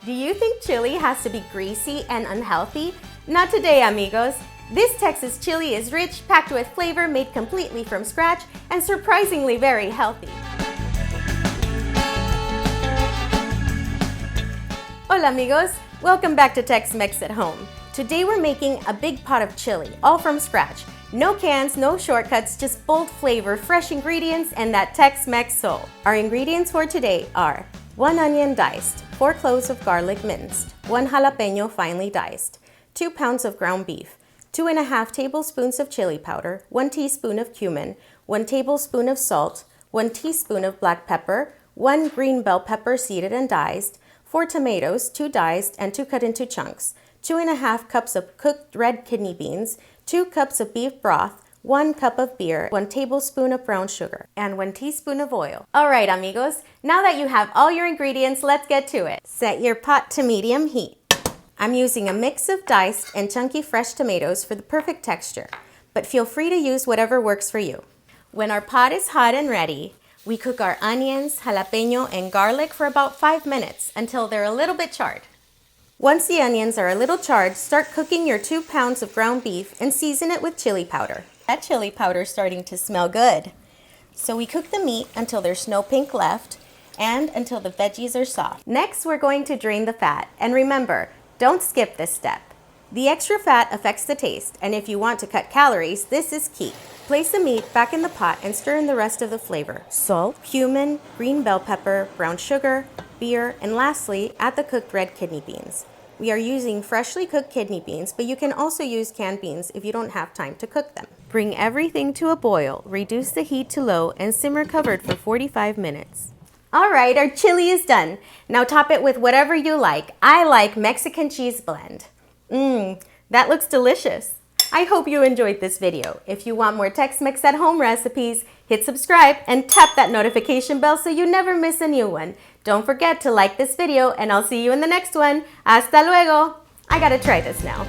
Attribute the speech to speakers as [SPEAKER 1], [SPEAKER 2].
[SPEAKER 1] Do you think chili has to be greasy and unhealthy? Not today, amigos. This Texas chili is rich, packed with flavor, made completely from scratch, and surprisingly very healthy. Hola amigos! Welcome back to Tex-Mex at Home. Today we're making a big pot of chili, all from scratch. No cans, no shortcuts, just bold flavor, fresh ingredients, and that Tex-Mex soul. Our ingredients for today are 1 onion diced, 4 cloves of garlic minced, 1 jalapeno finely diced, 2 pounds of ground beef, 2½ tablespoons of chili powder, 1 teaspoon of cumin, 1 tablespoon of salt, 1 teaspoon of black pepper, 1 green bell pepper seeded and diced, 4 tomatoes, 2 diced and 2 cut into chunks, 2½ cups of cooked red kidney beans, 2 cups of beef broth, 1 cup of beer, 1 tablespoon of brown sugar, and 1 teaspoon of oil. Alright amigos, now that you have all your ingredients, let's get to it. Set your pot to medium heat. I'm using a mix of diced and chunky fresh tomatoes for the perfect texture, but feel free to use whatever works for you. When our pot is hot and ready, we cook our onions, jalapeno, and garlic for about 5 minutes until they're a little bit charred. Once the onions are a little charred, start cooking your 2 pounds of ground beef and season it with chili powder. That chili powder is starting to smell good. So we cook the meat until there's no pink left and until the veggies are soft. Next, we're going to drain the fat. And remember, don't skip this step. The extra fat affects the taste, and if you want to cut calories, this is key. Place the meat back in the pot and stir in the rest of the flavor. Salt, cumin, green bell pepper, brown sugar, beer, and lastly, add the cooked red kidney beans. We are using freshly cooked kidney beans, but you can also use canned beans if you don't have time to cook them. Bring everything to a boil, reduce the heat to low, and simmer covered for 45 minutes. Alright, our chili is done. Now top it with whatever you like. I like Mexican cheese blend. That looks delicious. I hope you enjoyed this video. If you want more Tex-Mex at home recipes, hit subscribe and tap that notification bell so you never miss a new one. Don't forget to like this video and I'll see you in the next one. Hasta luego! I gotta try this now.